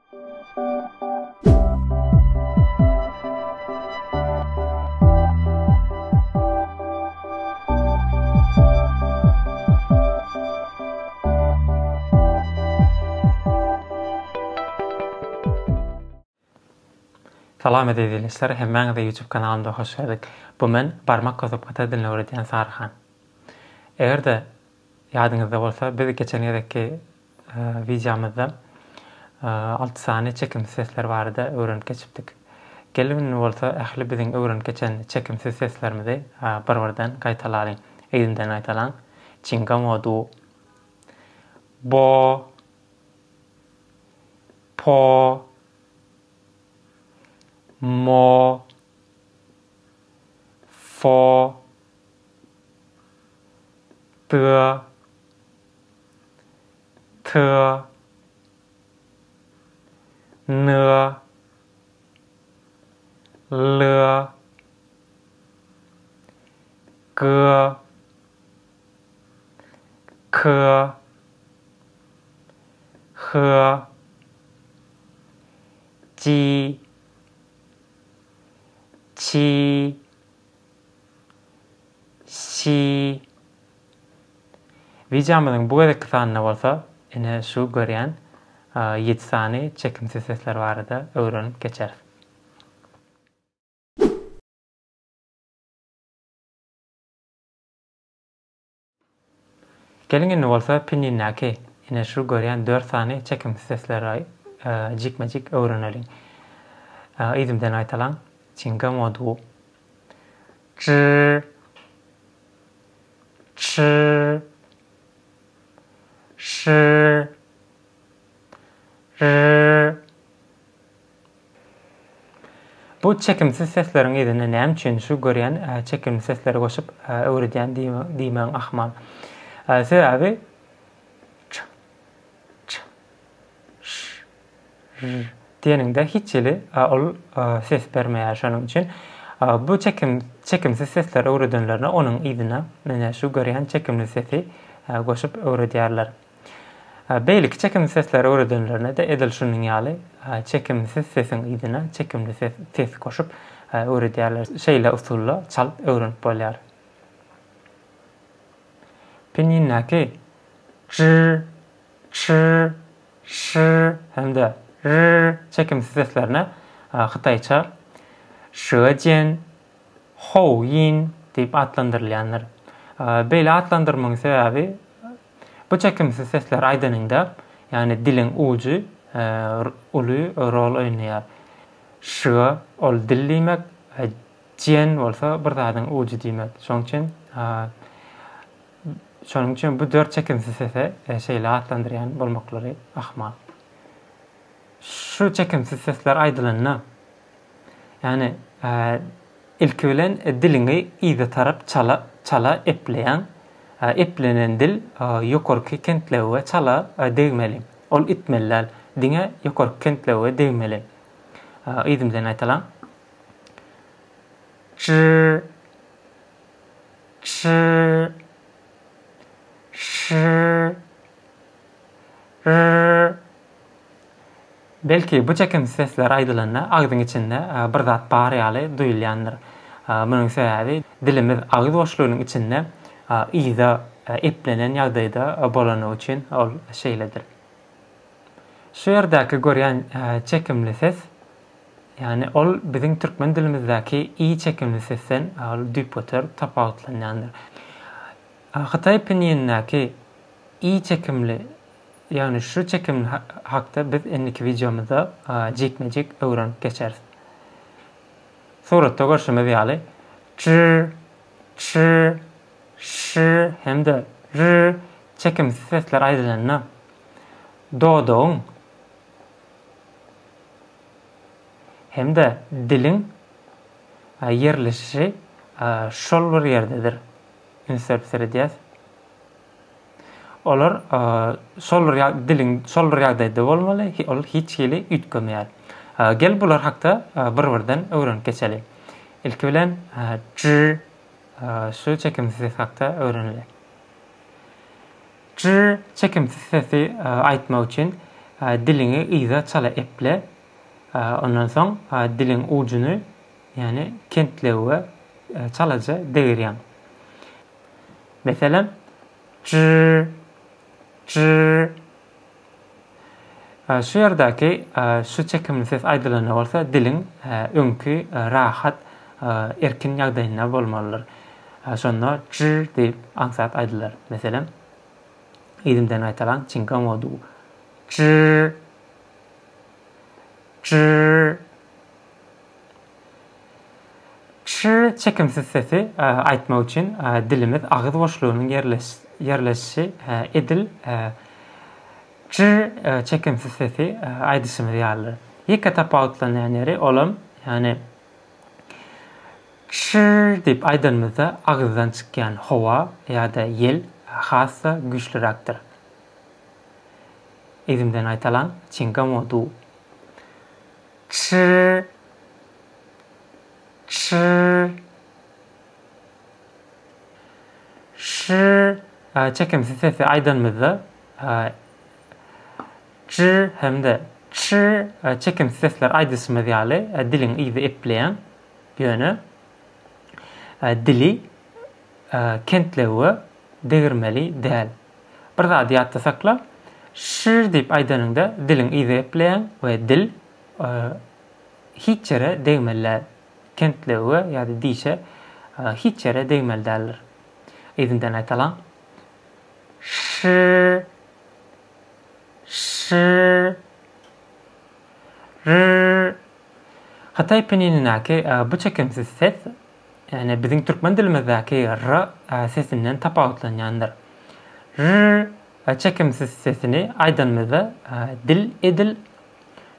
Salam ildeşder, hemen de YouTube kanalımda hoş geldin. Bu men barmak köpkata dilini öwredýän Saryhan. Eger de ýadyňyzda bolsa, biz geçen ýerdeki videomyzda 6 sany çekimsiz sesler barada öwrenip geçipdik. Gelin bolsa, ähli biziň öwrenip geçen çekimsiz seslerimizi bir-birden gaýtalaryň. Eýdinden aýtalan. Çinga modu. Bo, po, mo, fo, tö, tö, nö, lö, gö, kö, hö, ji, çi, şi. Videomyzyň bu gedek kysanyna bolsa, ine şu görýän 7 sany çekimsiz sesler barada öwrenip geçeriz. Gelin bolsa Pinyin näki, ine şu görýän 4 sany çekimsiz sesleri jikmejik öwreneliň. Eýdimden aýtalan. Çinga modu. Zhi, chi, shi, ri. Bu çekimsiz sesleriň ýerine näme üçin şu görýän çekimsiz sesleri goşup öwredýän diýmän ahmal. Sebäbi ç, ç, ş, r diýeninde hiç ýeli ol ses bermeýär. Şonuň üçin bu çekimsiz sesler öwredenlerine onuň ýerine mene şu görýän çekimli sesi goşup öwredýärler. Beýlik çekimsiz sesler öwredenlerine de edil şunyň ýaly çekimsiz sesiň ýerine çekimli ses goşup öwredýärler. Şeýle usulla çal öwrenip bolýar. Pinyin näki zhi, chi, shi hemde r çekimsiz seslerine hytaýça şöjen, howyň diýip adlandyrylýanlar. Beýle adlandyrmagyň sebäbi bu çekimsiz sesler aýdanyňda, ýani diliň uju uly rol oýnaýar. Şö ol dil diýmek, jen bolsa bir zadyň uju diýmek. Şonuň üçin bu 4 çekimsiz sese şeýle adlandyrýan bolmaklary ahmal. Şu çekimsiz sesler aýdylanyna, ýani ilki bilen dilini ýygy tarap çala epleýän, eplenen dil ýokarky kentlewe çala degmeli. Ol itmelläl, diňe ýokarky kentlewe degmeli. Eýdimden aýtalan. Zhi, chi, shi, r. Belki bu çekimsiz sesler aýdylanyna agdyň içinde bir zat bar ýaly duýulýandyr. Munyň sebäbi dilimiz agdy boşlugynyň içinde ýyda eplenen ýagdaýda bolany üçin ol şeýledir. Şu ýerdäki görýän çekimli ses, ýani ol biziň türkmen dilimizdäki iyi çekimli sesten düpöter tapawutlanýandyr. Hytaý pinyinnäki iyi çekimli, ýani şu çekim hakda biz enniki videomyzda jikmejik öwrenip geçeriz. Suratda görüşmez ýaly zhi, chi, shi hemde r çekimsiz sesler aýdylanyna dodoň hemde diliň ýerleşişi şol bir ýerdedir. Inserpseridiýäs. Olar diliň şol bir ýagdaýda bolmaly, ol hiç ýeli ütgemeýär. Gel bular hakda bir-birden öwrenip geçeli. İlki bilen zhi şu çekimsiz ses hakda öwreneli. Zhi çekimsiz sesi aýtmak üçin dilini iyice çala eple. Ondan soň dilin ucunu yani kentlewe çalaja degirýän. Meselem çır çır. Şu yerdäki şu çekimli ses aýdylany bolsa dilin öňkü rahat erkin ýagdaýynda bolmalydyr. Şonda çır diýip aňsat aýdylar. Meselem eýdimden aýtalan çiňka modu. Çır çır. Çır çekimsiz sesi aýtmak üçin dilimiz agyz boşlugynyň yerleşişi edil çır çekimsiz sesi aýdyşymyz ýaly. Ýeke tapawutlanan ýeri olam yani çır diýip aýdanymyzda agyzdan çykýan hawa ýa-da yel hassa güçlirakdyr. Eýdimden aýtalan çiňka modu. Çır çır çır çekimsiz sesi aýdanymyzda çır hemde çır çekimsiz sesler aýdyşymyz ýaly dilin iýde epleýän ýöne dili kentlewe degirmeli däl. Bir zat ýatda sakla şır diýip aýdanynda dilin iýde epleýän we dil hiç ýere degmeli kentlewe ýa-da diýşe hiç ýere degmeli däldir. Eýdimden aýtalan şır şır r. Hytaý pinyininäki bu çekimsiz ses yani bizim türkmen dilimizdäki r sesinden tapawutlanýandyr. R çekimsiz sesini aýdanymyzda dil edil.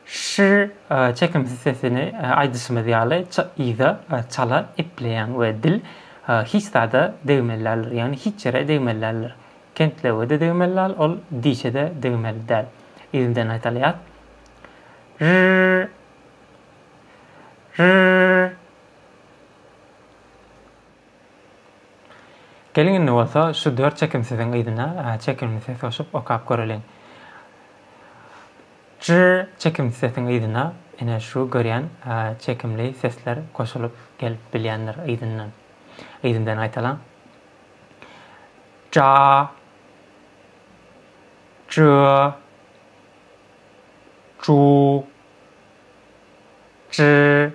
Şır çekimsiz sesini aýdyşymyz ýaly iýde çala epleýän we dil hiç zada degmelidir. Yani hiç ýere degmelidir. Kentlewe de degmelidir, ol diýşe de degmeli däl. Eýdimden aýtalýar. R r. Gelin ne bolsa şu 4 çekimsiziň ýygyna çekimli ses goşup okap görelim. Çır çekimsiz sesiň ýygyna ene şu görýän çekimli sesler goşulyp gelip bilýändir ýygynyň. Eýdimden aýtalan ja zhe zhu zhi.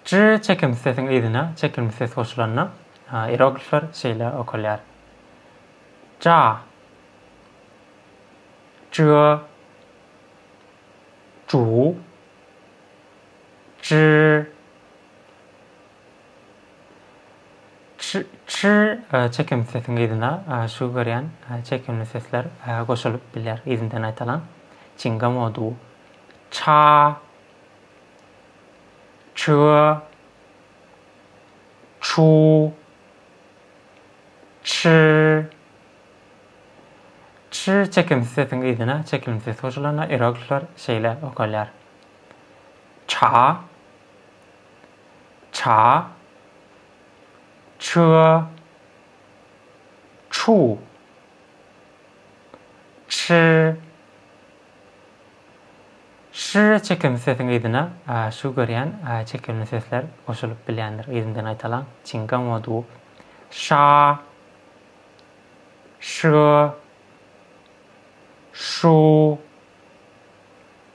Çır çekimsiz sesiň ýygyna çekimli ses goşulanyna hieroglifler şeýle okulýar. Ja zhe zhu zhi. Çır çekimsiz sesiň ýygyna şu görýän çekimli sesler goşulyp bilýär. Eýdimden aýtalan çiňka modu. Ça çö çu çı. Çır çekimsiz sesiň ýygyna çekimli ses goşulanyna hieroglifler şeýle okulýar. Ça ça çö çu çı. Şır çekimsiz sesiň ýygyna şu görýän çekimli sesler goşulyp bilýändir. Eýdimden aýtalan çiňka modu. Şa şö şu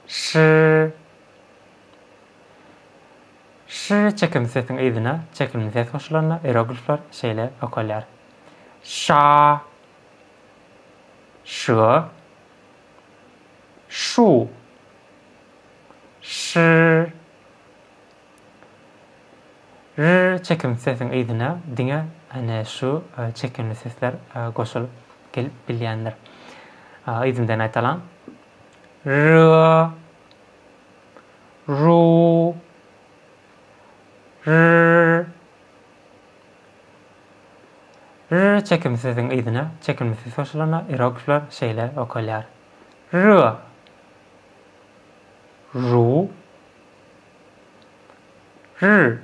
şı. Şır çekimsiz sesiň ýygyna çekimli ses goşulanyna hieroglifler şeýle okulýar. Şa şö şu şı. R çekimsiz sesiň ýygyna diňe ene şu çekimli sesler goşulyp gelip bilýändir. Eýdimden aýtalan r ru r. R çekimsiz sesiň ýygyna çekimli ses goşulanyna hieroglifler şeýle okulýar. R ru r.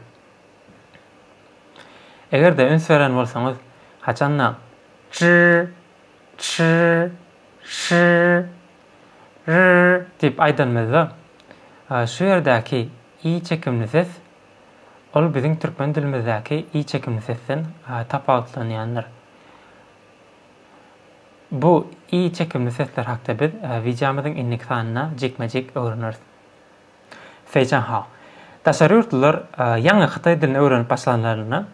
Eger de üns veren bolsaňyz haçanna çı çı ş, r dip aýdylmazda şu ýerdäki i çekimli ses ol biziň türkmen dilimizdäki i çekimli sesden tapawutlanýandyr. Bu i çekimli sesler hakda biz videomyzyň innik sanyna jekmejek öwreneriz. Feýcan ha. Daşarýurtlar ýaňy hytaý dilini öwrenip başlanlaryna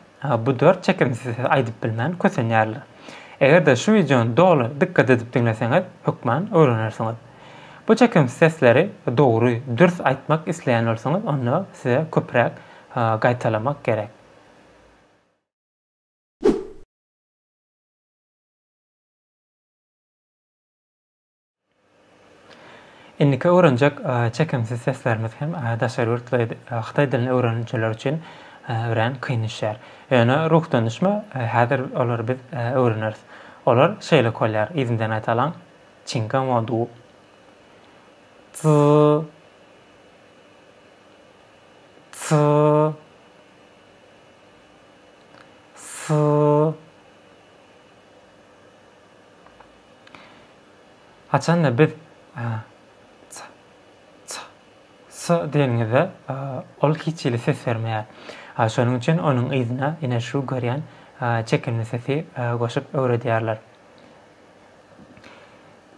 bu 4 çekimli ses aýdyp bilmän kösenýärler. Eger-de şu videony dogry dikkat edip dinleseňiz, hökmen öwrenirsiňiz. Bu çekimsiz sesleri doğru, dürüst aýtmak isleýän bolsaňyz, onu size köprek gaýtalamak gerek. Indiki öwrenjek çekimsiz seslerimiz hem daşarýurt hytaý dilini öwrenýänler üçin öwren kyn işler. Ýöne ruh dönüşme häzir olar biz öwreneriz. Olar şeýle kollar, izinden aýtalan çinga modu. Z, s, s, haçanda biz s diýenigizde ol hiçili ses bermeýär. Şonuň üçin onuň izine ine şu görýän çekimli sesi goşup öwredýärler.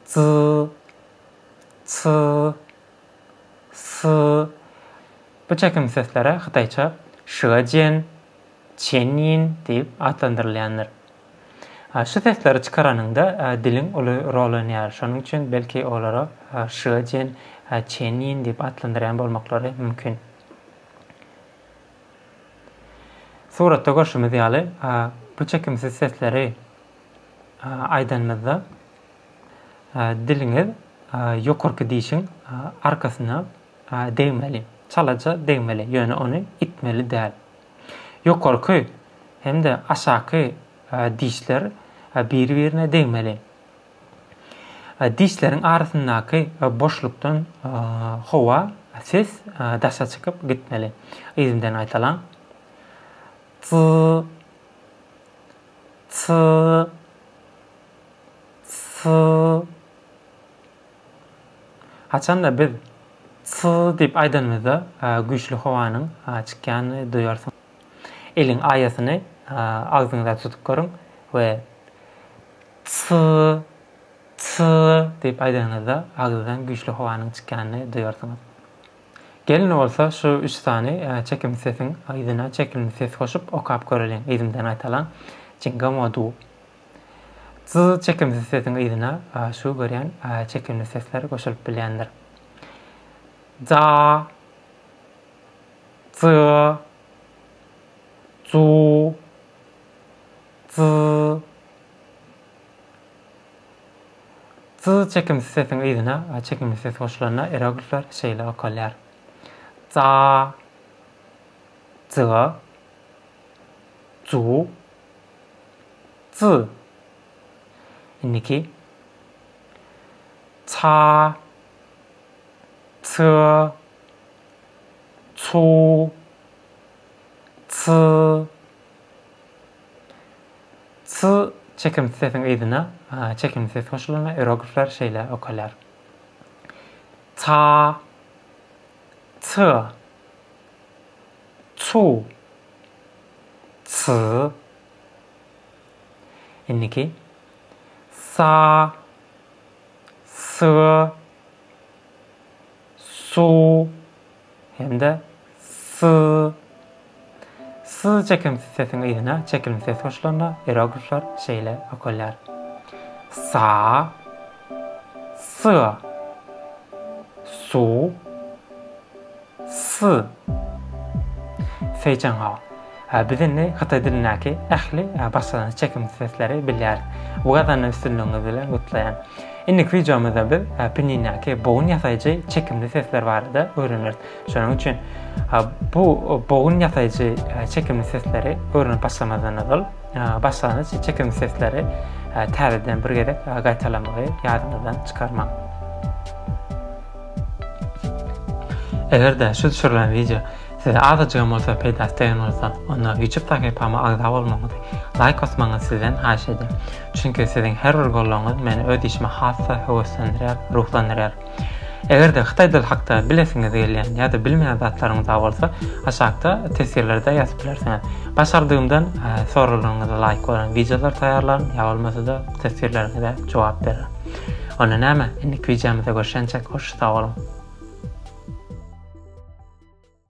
Z, s, s. Bu çekimli seslere hytaýça şejian, çenyin diýip adlandyrylýandyr. Şu sesleri çıkaranyňda dilin rol oynayar. Şonuň üçin belki olara şejian, çenyin diýip adlandyrýan bolmaklary mümkin. Suratda görüşimiz ýaly bu çekimsiz sesleri aýdanmazda diliniz ýokarky dişiň arkasyna degmeli, çalaja degmeli, ýöne onu itmeli däl. Ýokarky hemde aşaky dişler bir-birine degmeli. Dişleriň arasyndaky boşlukdan hawa, ses daşa çykyp gitmeli. Izinden aýtalan s, s, s. Haçanda biz s diýip aýdanmazda güýçli howanyň çykýany duýarsyň. Eliň aýasyny agzyňyza tutup görüň we s, s diýip aýdanmazda agzyňdan güýçli howanyň çykýany duýarsyňyz. Gelin bolsa şu 3 sany çekimli sesiň aýdyna çekimli ses goşup okap görelim. Izinden aýtalan çinga modu. Z çekimsiz sesiň aýdyna şu görýän çekimli sesler goşulyp bilýändir. Za, z, zu, z. Z çekimsiz sesiň aýdyna çekimli ses goşulanyna eroglifler şeýle okalýar. Za, z, zu, z. Indiki ça, ce, cu, c. C çekimsiz sesiň aýdyna çekimsiz ses goşulanyna eroglifler şeýle okalýar. Ça, ce, cu, c. Indiki sa, s, su hemde s. S çekimsiz sesiň aýdyna çekimsiz ses goşulanyna eroglifler şeýle okalýar. Sa, s, su, s. Feýcan ha. Bizini hytaý dilinäki ähli başlanýan çekimsiz sesleri bilýär. Bu gadanyn üstünlüğini bilen gutlaýan. Indiki videomyzda biz Pinyin'däki boğun ýasaýjy çekimli sesler barada öwreneriz. Şonuň üçin bu boğun ýasaýjy çekimli sesleri öwrenip başlamazdan azal başlanýan çekimli sesleri täzeden bir gerek gaýtalamagy ýadynızdan çykarmak. Eger-de şu düşürilen video Size azıcık olsa paydaştayan olsa, onu YouTube'daki pama ağda olmanızı, like basmanızı sizden haş edeyim. Çünkü sizin her bir gollarınız meni öz işime hassa heveslendirer, ruhlandirer. Eğer de hytaý dil hakda bilesiniz gelýän ya da bilmeýän zatlaryňyz bolsa, aşağıda tesirlerde yazıp bilersiniz. Başardığımdan sorularınıza layık olan videolar tayarlarım, ya olmasa da tesirlerine de cevap veririm. Ona näme? Indik videomuzda görüşençek hoş sağ olun.